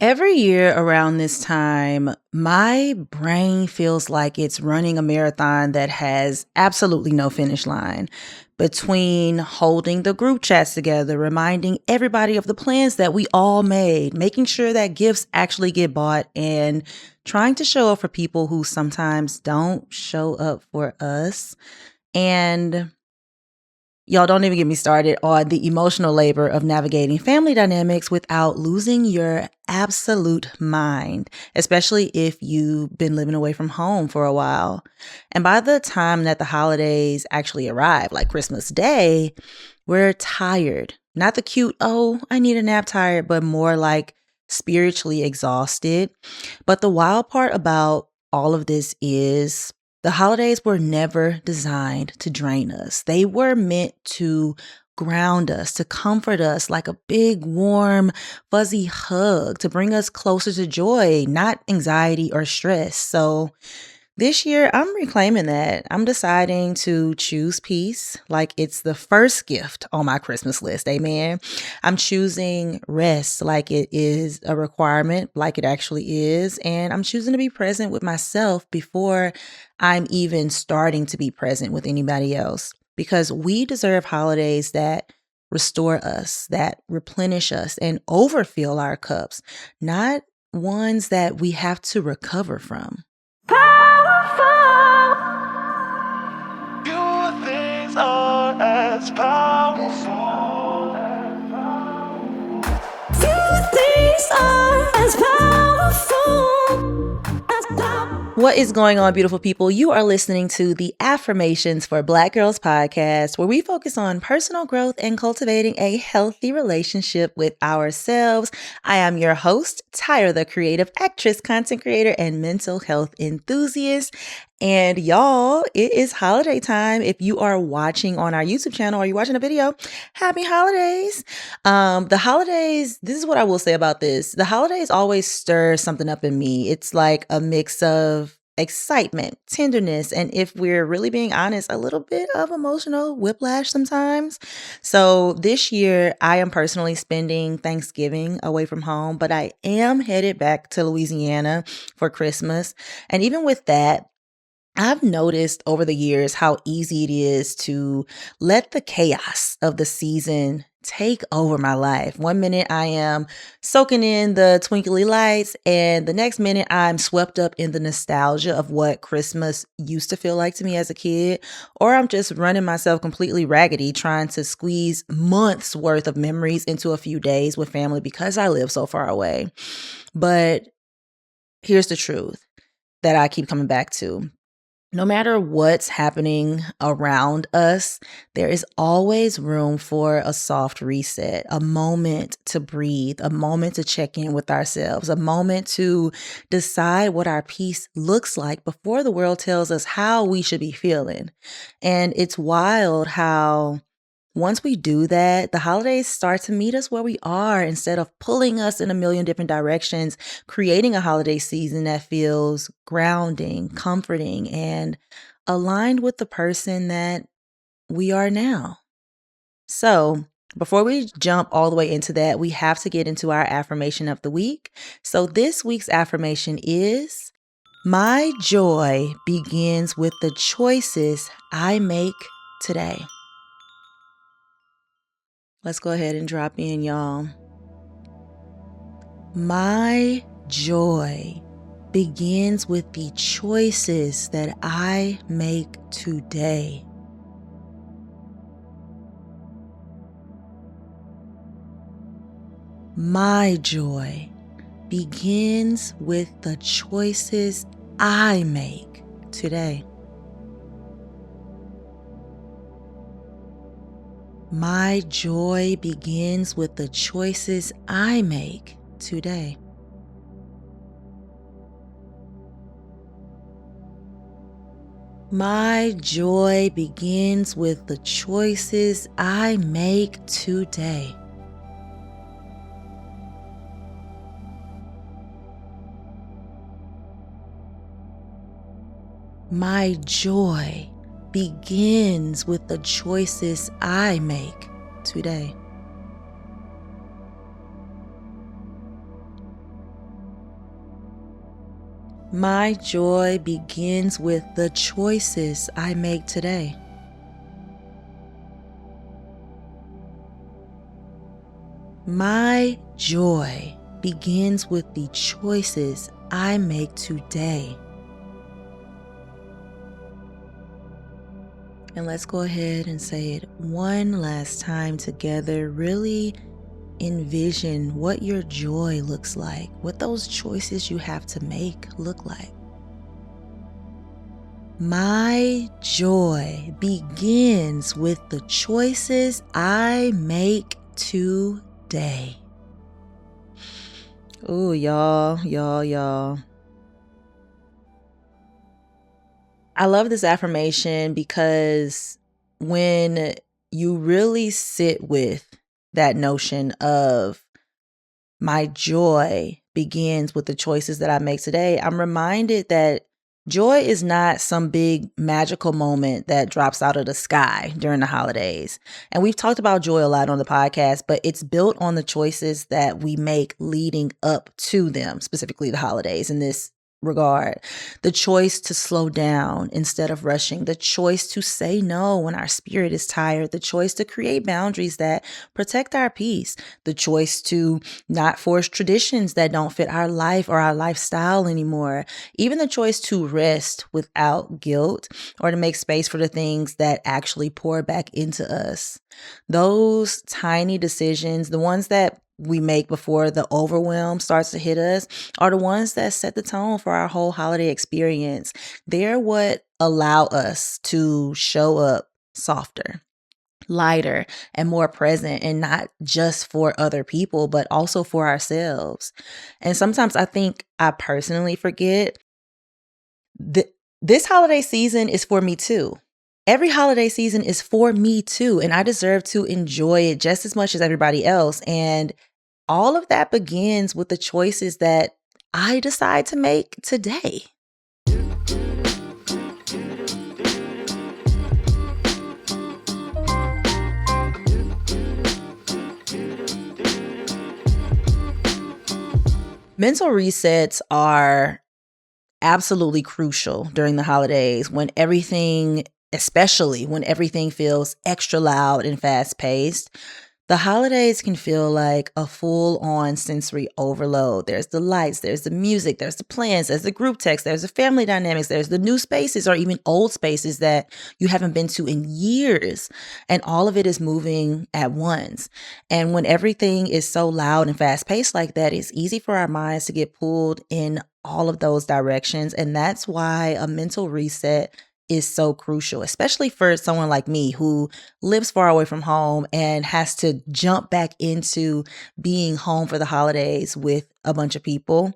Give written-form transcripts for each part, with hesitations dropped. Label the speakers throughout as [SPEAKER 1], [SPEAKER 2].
[SPEAKER 1] Every year around this time, my brain feels like it's running a marathon that has absolutely no finish line. Between holding the group chats together, reminding everybody of the plans that we all made, making sure that gifts actually get bought, and trying to show up for people who sometimes don't show up for us. And y'all, don't even get me started on the emotional labor of navigating family dynamics without losing your absolute mind, especially if you've been living away from home for a while. And by the time that the holidays actually arrive, like Christmas Day, we're tired. Not the cute, oh, I need a nap tired, but more like spiritually exhausted. But the wild part about all of this is the holidays were never designed to drain us. They were meant to ground us, to comfort us like a big, warm, fuzzy hug, to bring us closer to joy, not anxiety or stress. So this year, I'm reclaiming that. I'm deciding to choose peace like it's the first gift on my Christmas list. Amen. I'm choosing rest like it is a requirement, like it actually is. And I'm choosing to be present with myself before I'm even starting to be present with anybody else. Because we deserve holidays that restore us, that replenish us, and overfill our cups, not ones that we have to recover from.
[SPEAKER 2] Few things are as powerful. Few things are as powerful.
[SPEAKER 1] What is going on, beautiful people? You are listening to the Affirmations for Black Girls podcast, where we focus on personal growth and cultivating a healthy relationship with ourselves. I am your host, TYRA, the creative actress, content creator, and mental health enthusiast. And y'all, it is holiday time. If you are watching on our YouTube channel or you're watching a video, happy holidays. The holidays, this is what I will say about this. The holidays always stir something up in me. It's like a mix of excitement, tenderness, and if we're really being honest, a little bit of emotional whiplash sometimes. So this year, I am personally spending Thanksgiving away from home, but I am headed back to Louisiana for Christmas. And even with that, I've noticed over the years how easy it is to let the chaos of the season take over my life. One minute I am soaking in the twinkly lights, and the next minute I'm swept up in the nostalgia of what Christmas used to feel like to me as a kid, or I'm just running myself completely raggedy trying to squeeze months worth of memories into a few days with family because I live so far away. But here's the truth that I keep coming back to. No matter what's happening around us, there is always room for a soft reset, a moment to breathe, a moment to check in with ourselves, a moment to decide what our peace looks like before the world tells us how we should be feeling. And it's wild how once we do that, the holidays start to meet us where we are instead of pulling us in a million different directions, creating a holiday season that feels grounding, comforting, and aligned with the person that we are now. So, before we jump all the way into that, we have to get into our affirmation of the week. So, this week's affirmation is: my joy begins with the choices I make today. Let's go ahead and drop in, y'all. My joy begins with the choices that I make today. My joy begins with the choices I make today. My joy begins with the choices I make today. My joy begins with the choices I make today. My joy begins with the choices I make today. My joy begins with the choices I make today. My joy begins with the choices I make today. And let's go ahead and say it one last time together. Really envision what your joy looks like, what those choices you have to make look like. My joy begins with the choices I make today. Ooh, y'all. I love this affirmation because when you really sit with that notion of my joy begins with the choices that I make today, I'm reminded that joy is not some big magical moment that drops out of the sky during the holidays. And we've talked about joy a lot on the podcast, but it's built on the choices that we make leading up to them, specifically the holidays in this regard. The choice to slow down instead of rushing, the choice to say no when our spirit is tired, the choice to create boundaries that protect our peace, the choice to not force traditions that don't fit our life or our lifestyle anymore, even the choice to rest without guilt or to make space for the things that actually pour back into us. Those tiny decisions, the ones that we make before the overwhelm starts to hit us, are the ones that set the tone for our whole holiday experience. They're what allow us to show up softer, lighter, and more present, and not just for other people, but also for ourselves. And sometimes I think I personally forget that this holiday season is for me too. Every holiday season is for me too, and I deserve to enjoy it just as much as everybody else. And all of that begins with the choices that I decide to make today. Mental resets are absolutely crucial during the holidays when especially when everything feels extra loud and fast paced. The holidays can feel like a full on sensory overload. There's the lights, there's the music, there's the plans, there's the group text, there's the family dynamics, there's the new spaces or even old spaces that you haven't been to in years. And all of it is moving at once. And when everything is so loud and fast paced like that, it's easy for our minds to get pulled in all of those directions. And that's why a mental reset is so crucial, especially for someone like me who lives far away from home and has to jump back into being home for the holidays with a bunch of people.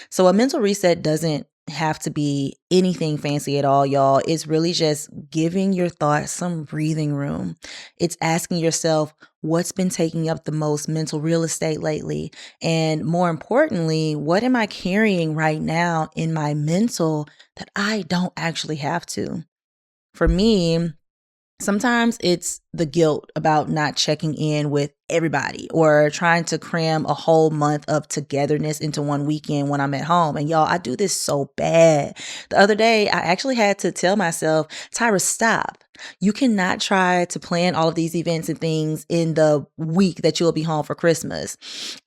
[SPEAKER 1] So a mental reset doesn't have to be anything fancy at all, y'all. It's really just giving your thoughts some breathing room. It's asking yourself, what's been taking up the most mental real estate lately? And more importantly, what am I carrying right now in my mental that I don't actually have to? For me, sometimes it's the guilt about not checking in with everybody or trying to cram a whole month of togetherness into one weekend when I'm at home. And y'all, I do this so bad. The other day, I actually had to tell myself, TYRA, stop. You cannot try to plan all of these events and things in the week that you'll be home for Christmas,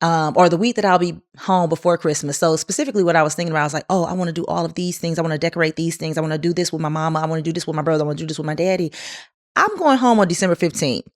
[SPEAKER 1] or the week that I'll be home before Christmas. So specifically what I was thinking about, I was like, oh, I want to do all of these things. I want to decorate these things. I want to do this with my mama. I want to do this with my brother. I want to do this with my daddy. I'm going home on December 15th.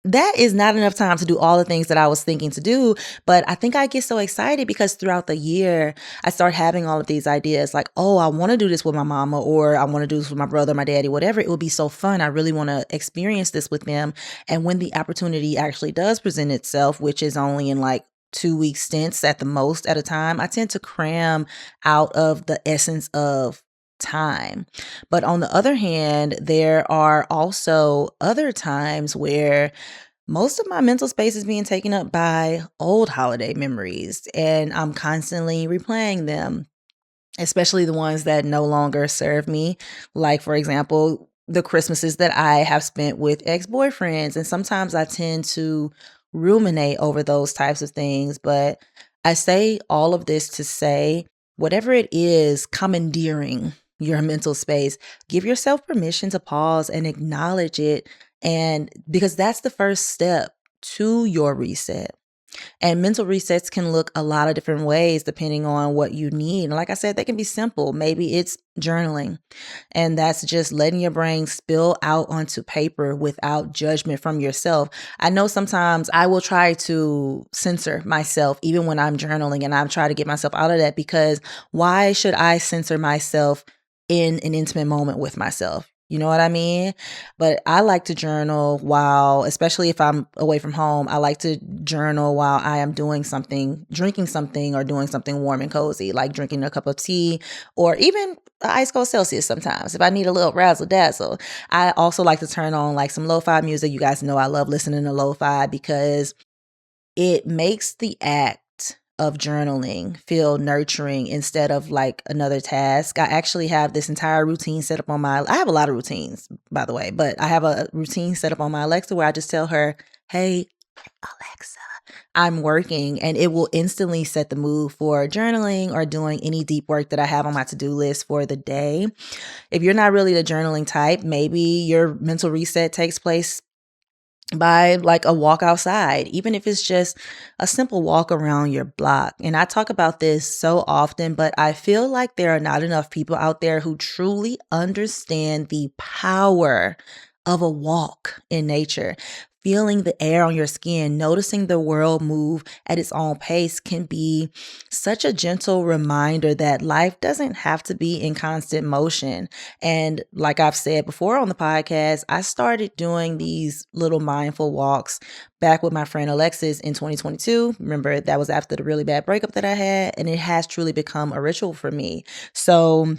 [SPEAKER 1] That is not enough time to do all the things that I was thinking to do. But I think I get so excited because throughout the year, I start having all of these ideas like, oh, I want to do this with my mama, or I want to do this with my brother, my daddy, whatever. It will be so fun. I really want to experience this with them. And when the opportunity actually does present itself, which is only in like 2-week stints at the most at a time, I tend to cram out of the essence of time. But on the other hand, there are also other times where most of my mental space is being taken up by old holiday memories, and I'm constantly replaying them, especially the ones that no longer serve me. Like, for example, the Christmases that I have spent with ex-boyfriends. And sometimes I tend to ruminate over those types of things. But I say all of this to say whatever it is commandeering your mental space, give yourself permission to pause and acknowledge it. And because that's the first step to your reset. And mental resets can look a lot of different ways depending on what you need. And like I said, they can be simple. Maybe it's journaling, and that's just letting your brain spill out onto paper without judgment from yourself. I know sometimes I will try to censor myself even when I'm journaling, and I'm trying to get myself out of that, because why should I censor myself in an intimate moment with myself? You know what I mean? But I like to journal while, especially if I'm away from home, I like to journal while I am doing something, drinking something, or doing something warm and cozy, like drinking a cup of tea or even ice cold Celsius sometimes if I need a little razzle dazzle. I also like to turn on like some lo-fi music. You guys know I love listening to lo-fi because it makes the act of journaling feel nurturing instead of like another task. I actually have this entire routine set up on I have a lot of routines, by the way, but I have a routine set up on my Alexa where I just tell her, hey, Alexa, I'm working, and it will instantly set the mood for journaling or doing any deep work that I have on my to-do list for the day. If you're not really the journaling type, maybe your mental reset takes place by like a walk outside, even if it's just a simple walk around your block. And I talk about this so often, but I feel like there are not enough people out there who truly understand the power of a walk in nature. Feeling the air on your skin, noticing the world move at its own pace can be such a gentle reminder that life doesn't have to be in constant motion. And like I've said before on the podcast, I started doing these little mindful walks back with my friend Alexis in 2022. Remember, that was after the really bad breakup that I had, and it has truly become a ritual for me. So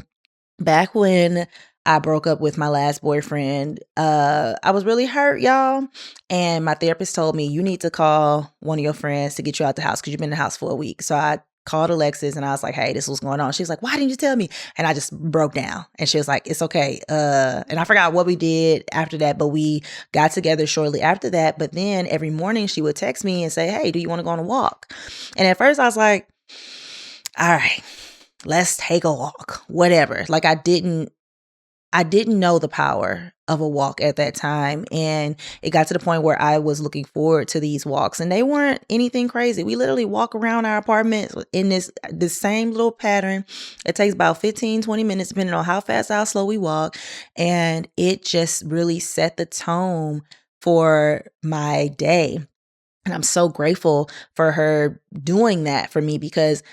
[SPEAKER 1] back when I broke up with my last boyfriend, I was really hurt, y'all. And my therapist told me, you need to call one of your friends to get you out the house because you've been in the house for a week. So I called Alexis and I was like, hey, this was going on. She was like, why didn't you tell me? And I just broke down. And she was like, it's okay. And I forgot what we did after that, but we got together shortly after that. But then every morning she would text me and say, hey, do you want to go on a walk? And at first I was like, all right, let's take a walk, whatever. Like I didn't know the power of a walk at that time. And it got to the point where I was looking forward to these walks, and they weren't anything crazy. We literally walk around our apartment in this same little pattern. It takes about 15, 20 minutes, depending on how fast, how slow we walk. And it just really set the tone for my day. And I'm so grateful for her doing that for me, because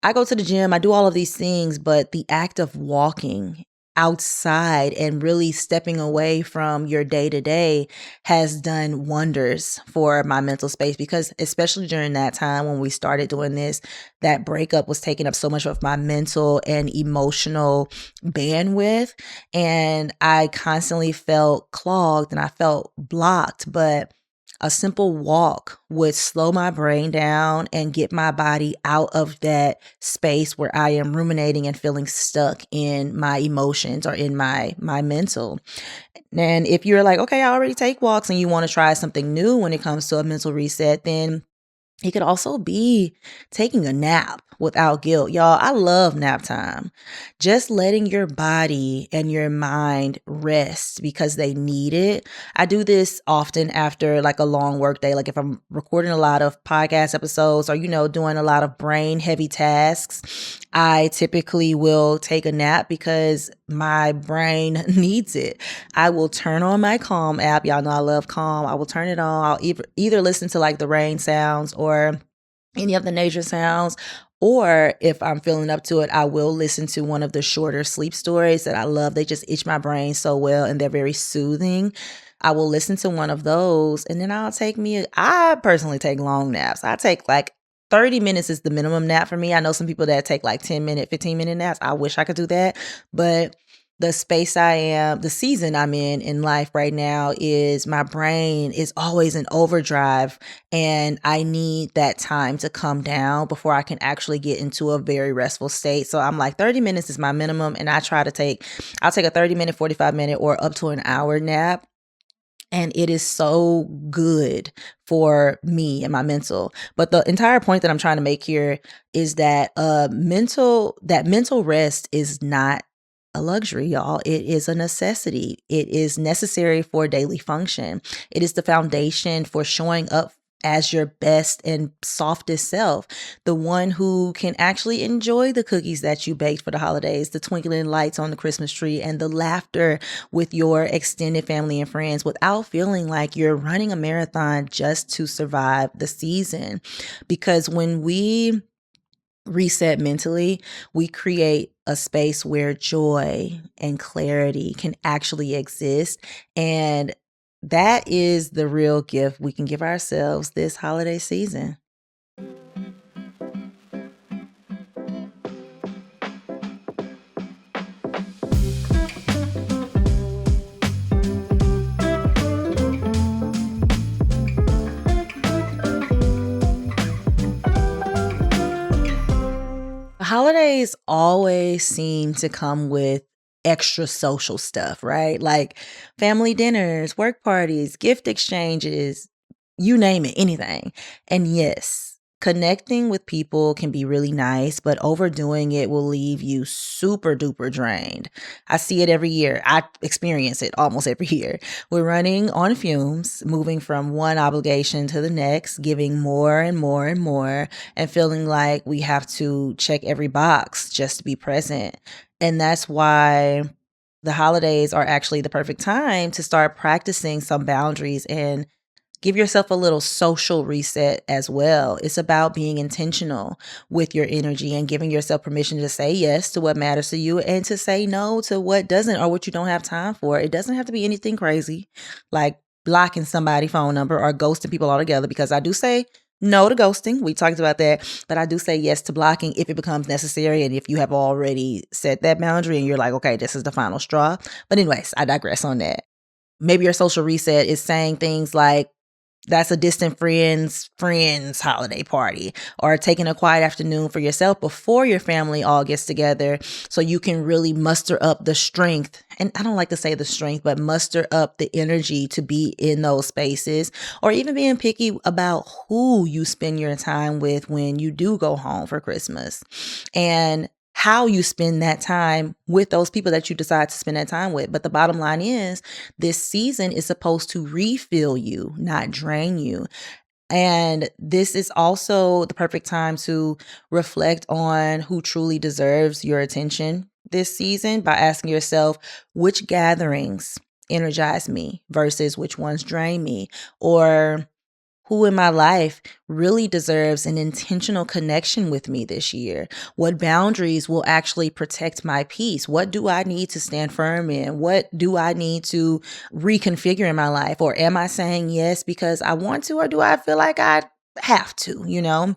[SPEAKER 1] I go to the gym, I do all of these things, but the act of walking outside and really stepping away from your day to day has done wonders for my mental space, because especially during that time when we started doing this, that breakup was taking up so much of my mental and emotional bandwidth. And I constantly felt clogged and I felt blocked, but a simple walk would slow my brain down and get my body out of that space where I am ruminating and feeling stuck in my emotions or in my mental. And if you're like, okay, I already take walks and you want to try something new when it comes to a mental reset, then it could also be taking a nap without guilt. Y'all, I love nap time. Just letting your body and your mind rest because they need it. I do this often after like a long work day. Like if I'm recording a lot of podcast episodes or, doing a lot of brain heavy tasks, I typically will take a nap because my brain needs it. I will turn on my Calm app. Y'all know I love Calm. I will turn it on. I'll either listen to like the rain sounds or any of the nature sounds, or if I'm feeling up to it, I will listen to one of the shorter sleep stories that I love. They just itch my brain so well and they're very soothing. I will listen to one of those, and then I personally take long naps. I take like 30 minutes is the minimum nap for me. I know some people that take like 10-minute, 15-minute naps. I wish I could do that. But the season I'm in life right now is my brain is always in overdrive, and I need that time to come down before I can actually get into a very restful state. So I'm like 30 minutes is my minimum, and I'll take a 30-minute, 45-minute, or up to an hour nap. And it is so good for me and my mental. But the entire point that I'm trying to make here is that mental rest is not a luxury, y'all. It is a necessity. It is necessary for daily function. It is the foundation for showing up as your best and softest self, the one who can actually enjoy the cookies that you baked for the holidays, the twinkling lights on the Christmas tree, and the laughter with your extended family and friends without feeling like you're running a marathon just to survive the season. Because when we reset mentally, we create a space where joy and clarity can actually exist. And that is the real gift we can give ourselves this holiday season. Holidays always seem to come with extra social stuff, right? Like family dinners, work parties, gift exchanges, you name it, anything. And yes, connecting with people can be really nice, but overdoing it will leave you super duper drained. I see it every year. I experience it almost every year. We're running on fumes, moving from one obligation to the next, giving more and more and more, and feeling like we have to check every box just to be present. And that's why the holidays are actually the perfect time to start practicing some boundaries and give yourself a little social reset as well. It's about being intentional with your energy and giving yourself permission to say yes to what matters to you and to say no to what doesn't or what you don't have time for. It doesn't have to be anything crazy like blocking somebody's phone number or ghosting people altogether, because I do say no to ghosting. We talked about that, but I do say yes to blocking if it becomes necessary and if you have already set that boundary and you're like, okay, this is the final straw. But anyways, I digress on that. Maybe your social reset is saying things like, that's a distant friend's holiday party, or taking a quiet afternoon for yourself before your family all gets together so you can really muster up the strength. And I don't like to say the strength, but muster up the energy to be in those spaces, or even being picky about who you spend your time with when you do go home for Christmas, and how you spend that time with those people that you decide to spend that time with. But the bottom line is, this season is supposed to refill you, not drain you. And this is also the perfect time to reflect on who truly deserves your attention this season by asking yourself, which gatherings energize me versus which ones drain me, or who in my life really deserves an intentional connection with me this year? What boundaries will actually protect my peace? What do I need to stand firm in? What do I need to reconfigure in my life? Or am I saying yes because I want to, or do I feel like I have to,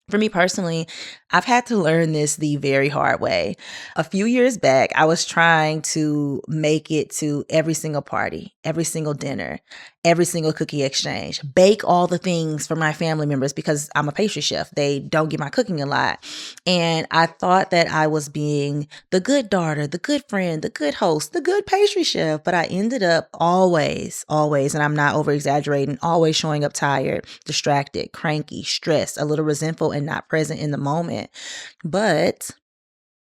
[SPEAKER 1] For me personally, I've had to learn this the very hard way. A few years back, I was trying to make it to every single party, every single dinner, every single cookie exchange, bake all the things for my family members because I'm a pastry chef. They don't get my cooking a lot. And I thought that I was being the good daughter, the good friend, the good host, the good pastry chef. But I ended up always, and I'm not over exaggerating, always showing up tired, distracted, cranky, stressed, a little resentful, and not present in the moment. But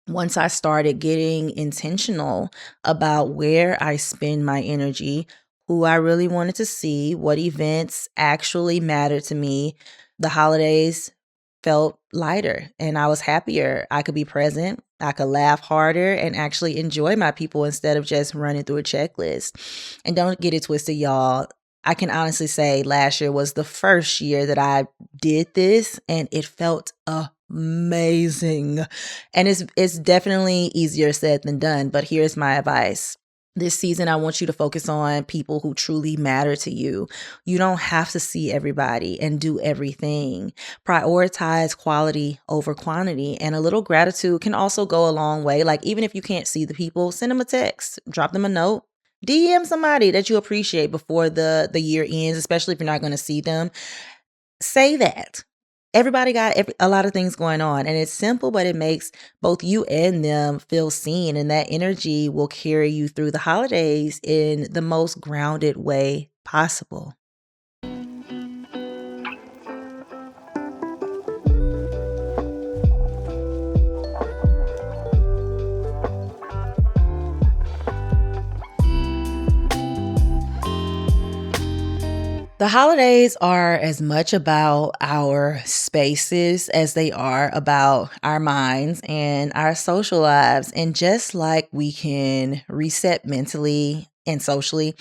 [SPEAKER 1] once I started getting intentional about where I spend my energy, who I really wanted to see, what events actually mattered to me, the holidays felt lighter and I was happier. I could be present, I could laugh harder, and actually enjoy my people instead of just running through a checklist. And don't get it twisted, y'all. I can honestly say last year was the first year that I did this, and it felt amazing. And it's definitely easier said than done, but here's my advice. This season, I want you to focus on people who truly matter to you. You don't have to see everybody and do everything. Prioritize quality over quantity, and a little gratitude can also go a long way. Like, even if you can't see the people, send them a text, drop them a note, DM somebody that you appreciate before the year ends, especially if you're not going to see them. Say that. Everybody got a lot of things going on, and it's simple, but it makes both you and them feel seen, and that energy will carry you through the holidays in the most grounded way possible. The holidays are as much about our spaces as they are about our minds and our social lives. And just like we can reset mentally and socially,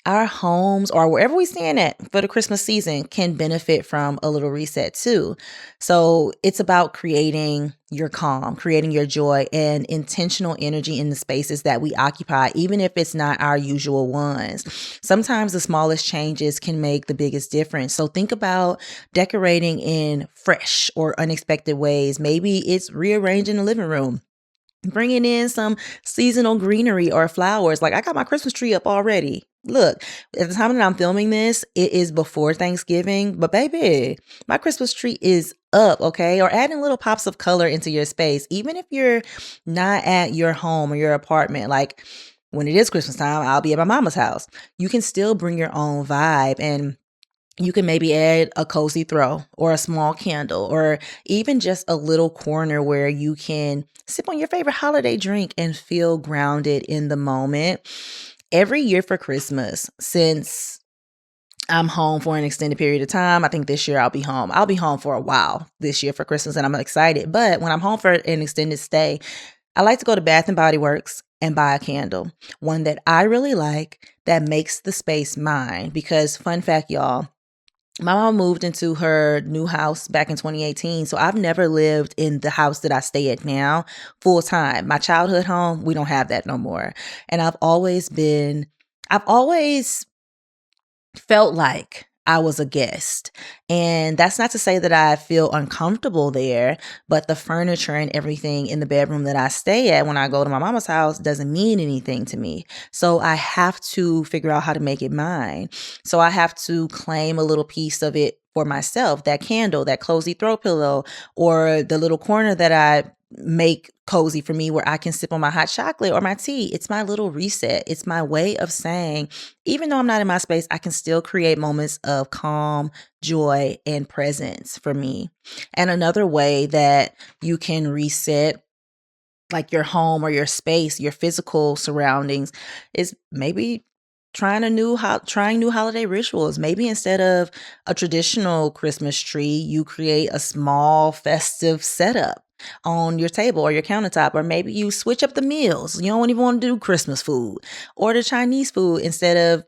[SPEAKER 1] our homes or wherever we stand at for the Christmas season can benefit from a little reset too. So it's about creating your calm, creating your joy and intentional energy in the spaces that we occupy, even if it's not our usual ones. Sometimes the smallest changes can make the biggest difference. So think about decorating in fresh or unexpected ways. Maybe it's rearranging the living room, bringing in some seasonal greenery or flowers. Like I got my Christmas tree up already. Look, at the time that I'm filming this, it is before Thanksgiving, but baby, my Christmas tree is up, okay? Or adding little pops of color into your space, even if you're not at your home or your apartment. Like when it is Christmas time, I'll be at my mama's house. You can still bring your own vibe, and you can maybe add a cozy throw or a small candle or even just a little corner where you can sip on your favorite holiday drink and feel grounded in the moment. Every year for Christmas, since I'm home for an extended period of time, I think this year I'll be home. I'll be home for a while this year for Christmas, and I'm excited. But when I'm home for an extended stay, I like to go to Bath and Body Works and buy a candle, one that I really like that makes the space mine. Because fun fact, y'all, my mom moved into her new house back in 2018. So I've never lived in the house that I stay at now full time. My childhood home, we don't have that no more. And I've always felt like I was a guest. And that's not to say that I feel uncomfortable there, but the furniture and everything in the bedroom that I stay at when I go to my mama's house doesn't mean anything to me. So I have to figure out how to make it mine. So I have to claim a little piece of it for myself, that candle, that cozy throw pillow, or the little corner that I make cozy for me where I can sip on my hot chocolate or my tea. It's my little reset. It's my way of saying, even though I'm not in my space, I can still create moments of calm, joy, and presence for me. And another way that you can reset like your home or your space, your physical surroundings, is maybe trying new holiday rituals. Maybe instead of a traditional Christmas tree, you create a small festive setup on your table or your countertop, or maybe you switch up the meals. You don't even want to do Christmas food. Order Chinese food instead of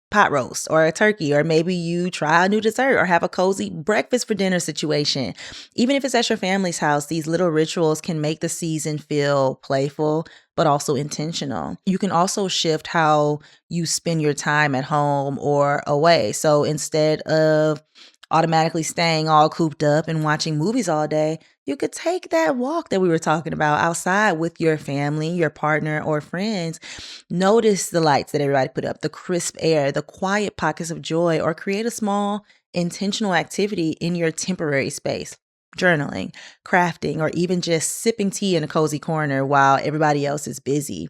[SPEAKER 1] pot roast or a turkey, or maybe you try a new dessert or have a cozy breakfast for dinner situation. Even if it's at your family's house, these little rituals can make the season feel playful, but also intentional. You can also shift how you spend your time at home or away. So instead of automatically staying all cooped up and watching movies all day, you could take that walk that we were talking about outside with your family, your partner, or friends. Notice the lights that everybody put up, the crisp air, the quiet pockets of joy, or create a small intentional activity in your temporary space. Journaling, crafting, or even just sipping tea in a cozy corner while everybody else is busy.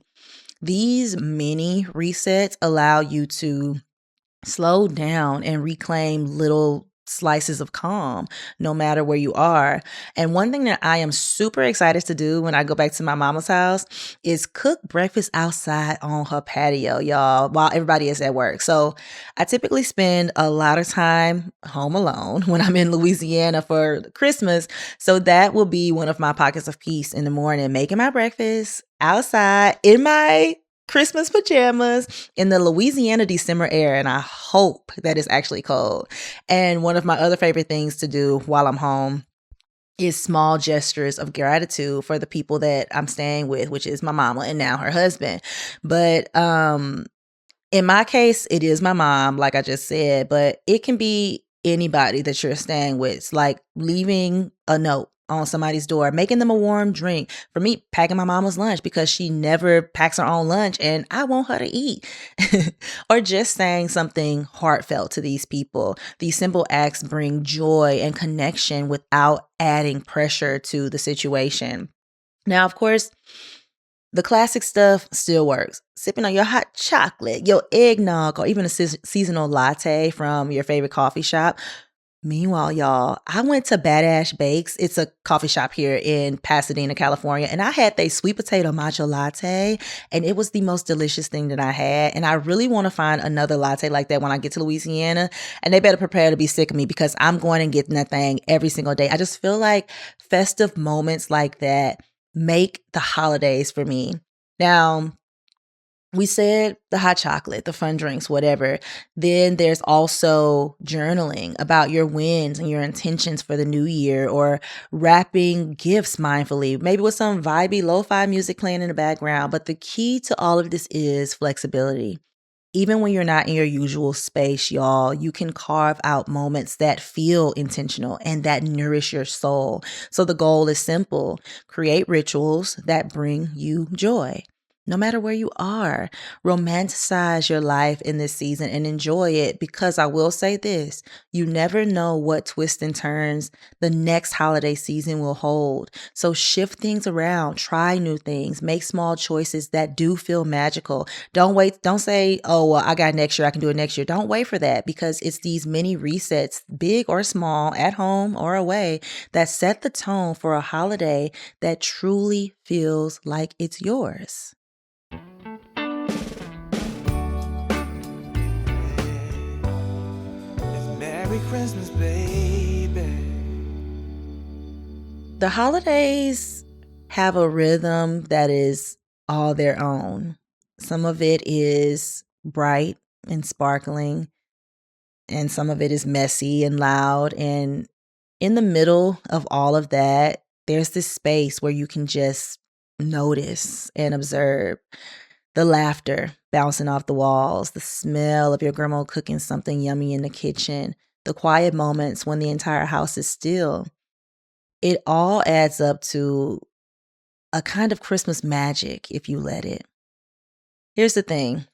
[SPEAKER 1] These mini resets allow you to slow down and reclaim little slices of calm no matter where you are. And one thing that I am super excited to do when I go back to my mama's house is cook breakfast outside on her patio, y'all, while everybody is at work. So I typically spend a lot of time home alone when I'm in Louisiana for Christmas. So that will be one of my pockets of peace in the morning, making my breakfast outside in my Christmas pajamas in the Louisiana December air, and I hope that it's actually cold. And one of my other favorite things to do while I'm home is small gestures of gratitude for the people that I'm staying with, which is my mama and now her husband. But in my case, it is my mom, like I just said, but it can be anybody that you're staying with. It's like leaving a note on somebody's door, making them a warm drink. For me, packing my mama's lunch because she never packs her own lunch and I want her to eat. Or just saying something heartfelt to these people. These simple acts bring joy and connection without adding pressure to the situation. Now, of course, The classic stuff still works. Sipping on your hot chocolate, your eggnog, or even a seasonal latte from your favorite coffee shop. Meanwhile, y'all, I went to Badass Bakes. It's a coffee shop here in Pasadena, California, and I had their sweet potato matcha latte, and it was the most delicious thing that I had. And I really want to find another latte like that when I get to Louisiana, and they better prepare to be sick of me because I'm going and getting that thing every single day. I just feel like festive moments like that make the holidays for me. Now, we said the hot chocolate, the fun drinks, whatever. Then there's also journaling about your wins and your intentions for the new year, or wrapping gifts mindfully, maybe with some vibey lo-fi music playing in the background. But the key to all of this is flexibility. Even when you're not in your usual space, y'all, you can carve out moments that feel intentional and that nourish your soul. So the goal is simple: create rituals that bring you joy. No matter where you are, romanticize your life in this season and enjoy it, because I will say this: you never know what twists and turns the next holiday season will hold. So shift things around, try new things, make small choices that do feel magical. Don't wait. Don't say, oh, well, I got next year, I can do it next year. Don't wait for that, because it's these mini resets, big or small, at home or away, that set the tone for a holiday that truly feels like it's yours.
[SPEAKER 2] Merry Christmas, baby.
[SPEAKER 1] The holidays have a rhythm that is all their own. Some of it is bright and sparkling, and some of it is messy and loud. And in the middle of all of that, there's this space where you can just notice and observe the laughter bouncing off the walls, the smell of your grandma cooking something yummy in the kitchen, the quiet moments when the entire house is still. It all adds up to a kind of Christmas magic if you let it. Here's the thing.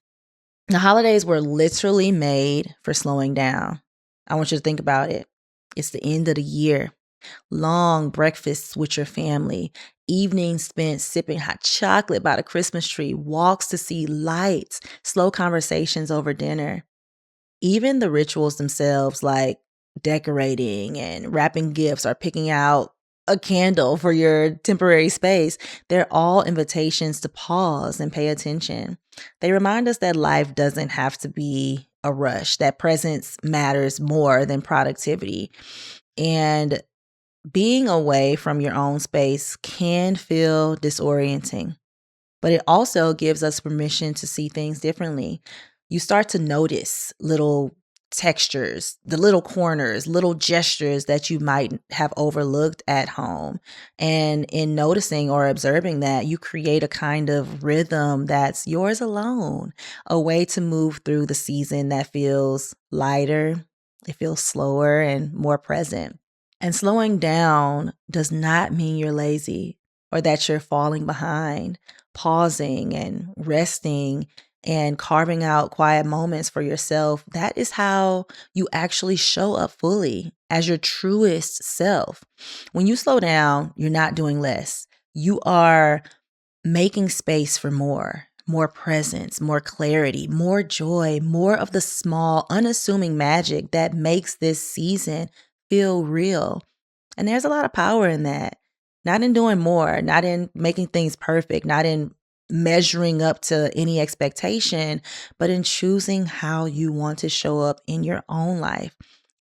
[SPEAKER 1] The holidays were literally made for slowing down. I want you to think about it. It's the end of the year. Long breakfasts with your family, evenings spent sipping hot chocolate by the Christmas tree, walks to see lights, slow conversations over dinner. Even the rituals themselves, like decorating and wrapping gifts or picking out a candle for your temporary space, they're all invitations to pause and pay attention. They remind us that life doesn't have to be a rush, that presence matters more than productivity. And being away from your own space can feel disorienting, but it also gives us permission to see things differently. You start to notice little textures, the little corners, little gestures that you might have overlooked at home. And in noticing or observing that, you create a kind of rhythm that's yours alone, a way to move through the season that feels lighter, it feels slower and more present. And slowing down does not mean you're lazy or that you're falling behind. Pausing and resting and carving out quiet moments for yourself, that is how you actually show up fully as your truest self. When you slow down, you're not doing less. You are making space for more presence, more clarity, more joy, more of the small, unassuming magic that makes this season feel real. And there's a lot of power in that. Not in doing more, not in making things perfect, not in measuring up to any expectation, but in choosing how you want to show up in your own life,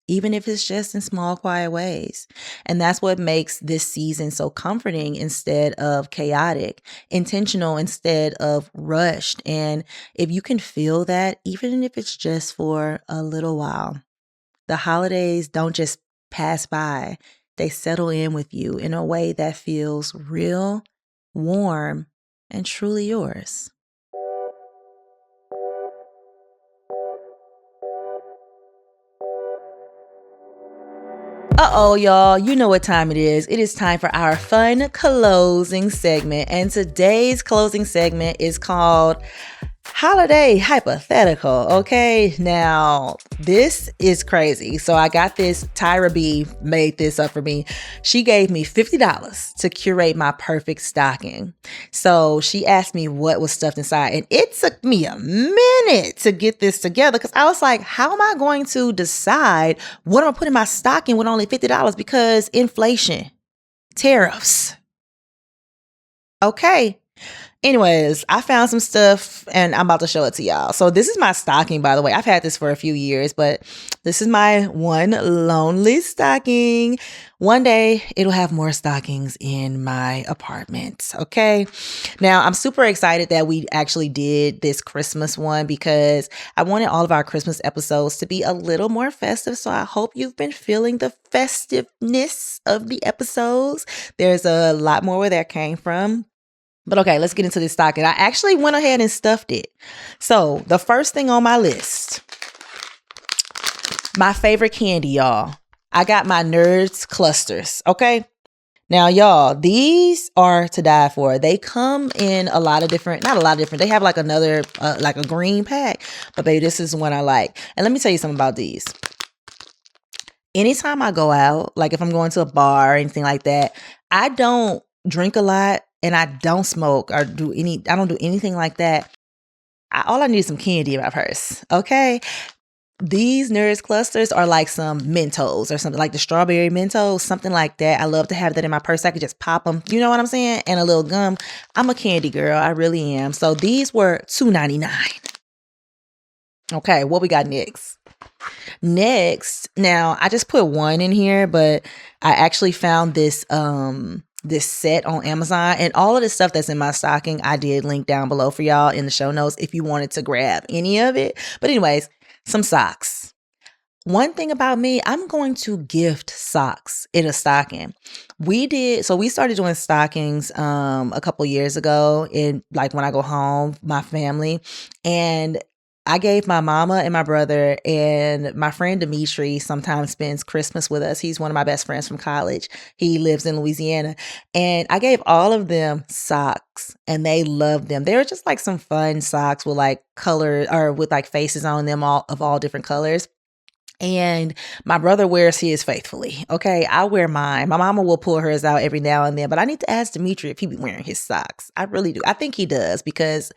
[SPEAKER 1] even if it's just in small, quiet ways. And that's what makes this season so comforting instead of chaotic, intentional instead of rushed. And if you can feel that, even if it's just for a little while, the holidays don't just pass by. They settle in with you in a way that feels real, warm, and truly yours. Uh-oh, y'all, you know what time it is. It is time for our fun closing segment. And today's closing segment is called Holiday hypothetical. Okay, now this is crazy. So I got this. TYRA B made this up for me. She gave me $50 to curate my perfect stocking. So she asked me what was stuffed inside, and it took me a minute to get this together because I was like, how am I going to decide what I'm gonna put in my stocking with only $50? Because inflation, tariffs. Okay. Anyways, I found some stuff and I'm about to show it to y'all. So this is my stocking, by the way. I've had this for a few years, but this is my one lonely stocking. One day it'll have more stockings in my apartment. Okay. Now I'm super excited that we actually did this Christmas one because I wanted all of our Christmas episodes to be a little more festive. So I hope you've been feeling the festiveness of the episodes. There's a lot more where that came from. But okay, let's get into this stocking. I actually went ahead and stuffed it. So the first thing on my list, my favorite candy, y'all. I got my Nerds clusters, okay? Now, y'all, these are to die for. They come in a lot of different, not a lot of different. They have like another, like a green pack. But baby, this is one I like. And let me tell you something about these. Anytime I go out, like if I'm going to a bar or anything like that, I don't drink a lot. And I don't smoke or I don't do anything like that. All I need is some candy in my purse, okay? These Nerds clusters are like some Mentos or something, like the strawberry Mentos, something like that. I love to have that in my purse. I could just pop them, you know what I'm saying? And a little gum. I'm a candy girl, I really am. So these were $2.99. Okay, what we got next? Next, now I just put one in here, but I actually found this set on Amazon, and all of the stuff that's in my stocking, I did link down below for y'all in the show notes if you wanted to grab any of it. But anyways, some socks. One thing about me, I'm going to gift socks in a stocking. We started doing stockings a couple years ago in like when I go home, my family, and I gave my mama and my brother, and my friend Dimitri sometimes spends Christmas with us. He's one of my best friends from college. He lives in Louisiana. And I gave all of them socks and they loved them. They were just like some fun socks with like color or with like faces on them all different colors. And my brother wears his faithfully. Okay, I wear mine. My mama will pull hers out every now and then, but I need to ask Dimitri if he be wearing his socks. I really do. I think he does because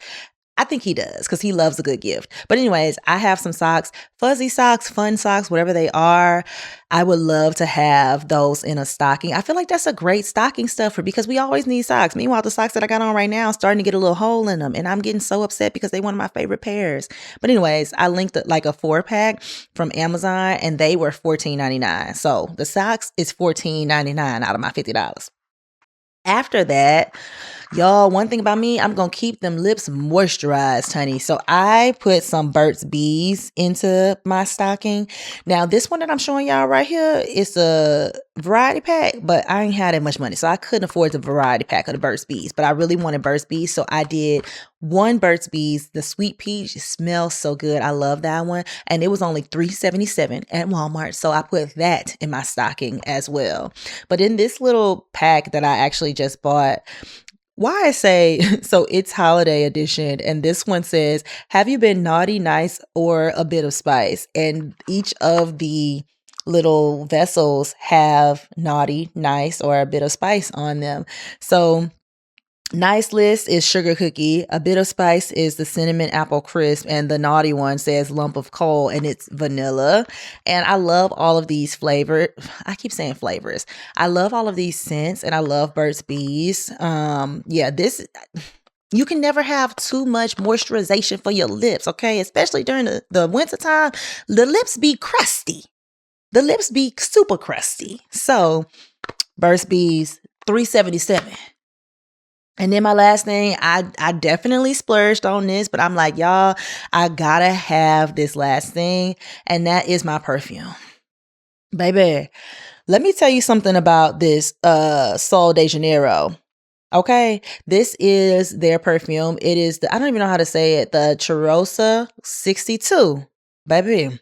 [SPEAKER 1] he loves a good gift. But anyways, I have some socks, fuzzy socks, fun socks, whatever they are. I would love to have those in a stocking. I feel like that's a great stocking stuffer because we always need socks. Meanwhile, the socks that I got on right now are starting to get a little hole in them. And I'm getting so upset because they're one of my favorite pairs. But anyways, I linked like a 4-pack from Amazon and they were $14.99. So the socks is $14.99 out of my $50. After that, y'all, one thing about me, I'm going to keep them lips moisturized, honey. So I put some Burt's Bees into my stocking. Now, this one that I'm showing y'all right here is a variety pack, but I ain't had that much money. So I couldn't afford the variety pack of the Burt's Bees, but I really wanted Burt's Bees. So I did one Burt's Bees. The sweet peach smells so good. I love that one. And it was only $3.77 at Walmart. So I put that in my stocking as well. But in this little pack that I actually just bought, why I say, so it's holiday edition, and this one says, have you been naughty, nice, or a bit of spice? And each of the little vessels have naughty, nice, or a bit of spice on them. So nice list is sugar cookie, a bit of spice is the cinnamon apple crisp, and the naughty one says lump of coal and it's vanilla. And I love all of these flavors. I keep saying flavors. I love all of these scents and I love Burt's Bees. You can never have too much moisturization for your lips, okay? Especially during the winter time, the lips be crusty. The lips be super crusty. So Burt's Bees, $3.77. And then my last thing, I definitely splurged on this, but I'm like, y'all, I gotta have this last thing, and that is my perfume. Baby, let me tell you something about this Sol de Janeiro. Okay, this is their perfume. It is I don't even know how to say it, the Cheirosa 62. Baby,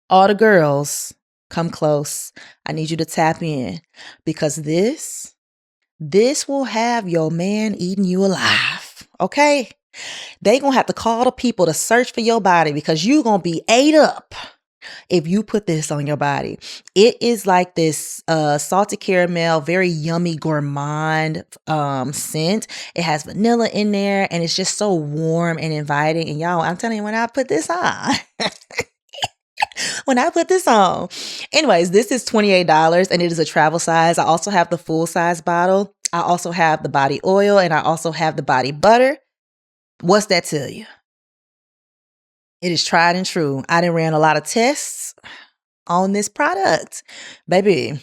[SPEAKER 1] all the girls, come close. I need you to tap in because this will have your man eating you alive. Okay? They gonna have to call the people to search for your body because you gonna be ate up if you put this on your body. It is like this salted caramel, very yummy gourmand scent. It has vanilla in there and it's just so warm and inviting. And y'all, I'm telling you, when I put this on, anyways, this is $28 and it is a travel size. I also have the full size bottle. I also have the body oil and I also have the body butter. What's that tell you? It is tried and true. I done ran a lot of tests on this product. Baby,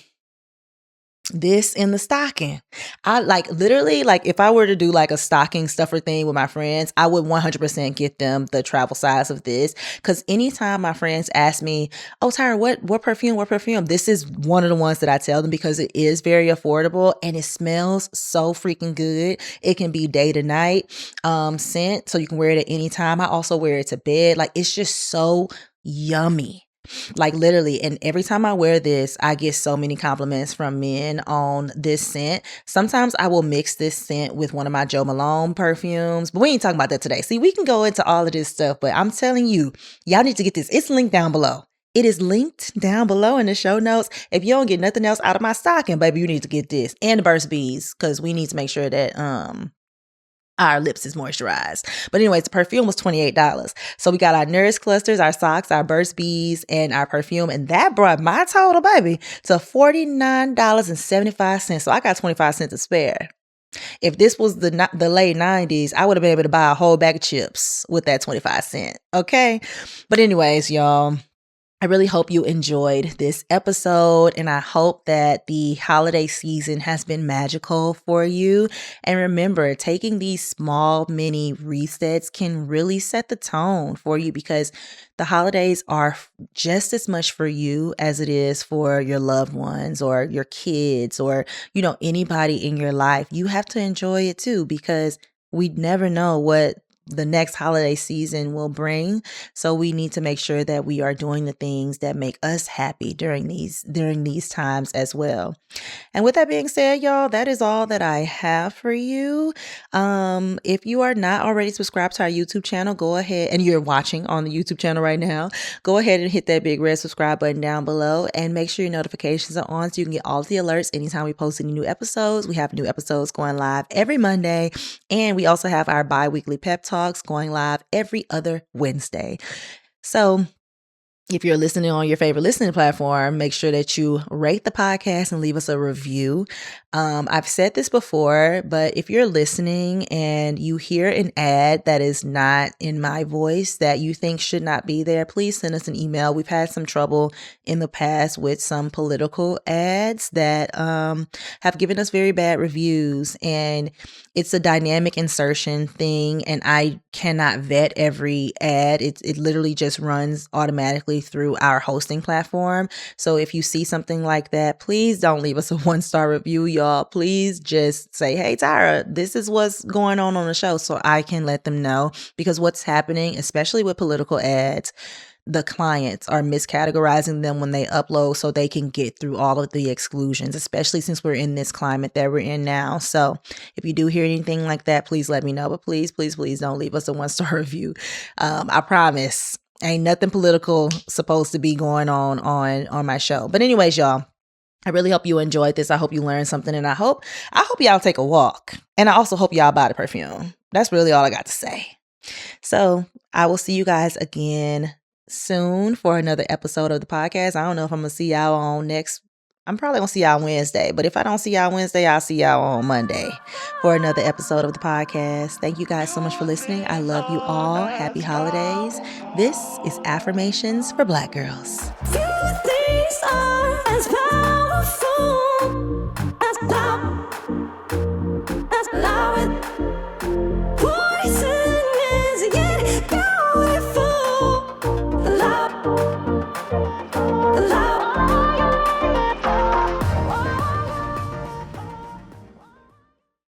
[SPEAKER 1] this in the stocking. I literally, if I were to do like a stocking stuffer thing with my friends, I would 100% get them the travel size of this. Because anytime my friends ask me, oh, Tyra, what perfume? This is one of the ones that I tell them because it is very affordable and it smells so freaking good. It can be day to night scent, so you can wear it at any time. I also wear it to bed. It's just so yummy. Literally, and every time I wear this, I get so many compliments from men on this scent. Sometimes I will mix this scent with one of my Joe Malone perfumes, but we ain't talking about that today. See, we can go into all of this stuff, but I'm telling you, y'all need to get this. It's linked down below. It is linked down below in the show notes. If you don't get nothing else out of my stocking, baby, you need to get this and the Burst Bees because we need to make sure that our lips is moisturized. But anyways, the perfume was $28. So we got our Nourish clusters, our socks, our Burst Bees, and our perfume. And that brought my total, baby, to $49.75. So I got 25 cents to spare. If this was the late 90s, I would have been able to buy a whole bag of chips with that 25 cents. Okay. But anyways, y'all, I really hope you enjoyed this episode and I hope that the holiday season has been magical for you. And remember, taking these small mini resets can really set the tone for you because the holidays are just as much for you as it is for your loved ones or your kids or, anybody in your life. You have to enjoy it too because we never know what the next holiday season will bring. So we need to make sure that we are doing the things that make us happy during these times as well. And with that being said, y'all, that is all that I have for you. If you are not already subscribed to our YouTube channel, go ahead, and you're watching on the YouTube channel right now, go ahead and hit that big red subscribe button down below and make sure your notifications are on so you can get all of the alerts anytime we post any new episodes. We have new episodes going live every Monday, and we also have our bi-weekly pep talks going live every other Wednesday. So if you're listening on your favorite listening platform, make sure that you rate the podcast and leave us a review. I've said this before, but if you're listening and you hear an ad that is not in my voice that you think should not be there, please send us an email. We've had some trouble in the past with some political ads that have given us very bad reviews, and it's a dynamic insertion thing, and I cannot vet every ad. It literally just runs automatically through our hosting platform. So if you see something like that, please don't leave us a 1-star review, y'all. Please just say, hey, Tyra, this is what's going on the show so I can let them know, because what's happening, especially with political ads, the clients are miscategorizing them when they upload so they can get through all of the exclusions, especially since we're in this climate that we're in now. So if you do hear anything like that, please let me know. But please, please, please don't leave us a 1-star review. I promise. Ain't nothing political supposed to be going on my show. But anyways, y'all, I really hope you enjoyed this. I hope you learned something, and I hope y'all take a walk. And I also hope y'all buy the perfume. That's really all I got to say. So I will see you guys again soon for another episode of the podcast. I don't know if I'm going to see y'all on next. I'm probably going to see y'all Wednesday, but if I don't see y'all Wednesday, I'll see y'all on Monday for another episode of the podcast. Thank you guys so much for listening. I love you all. Happy holidays. This is Affirmations for Black Girls.
[SPEAKER 3] Few things are as powerful as power.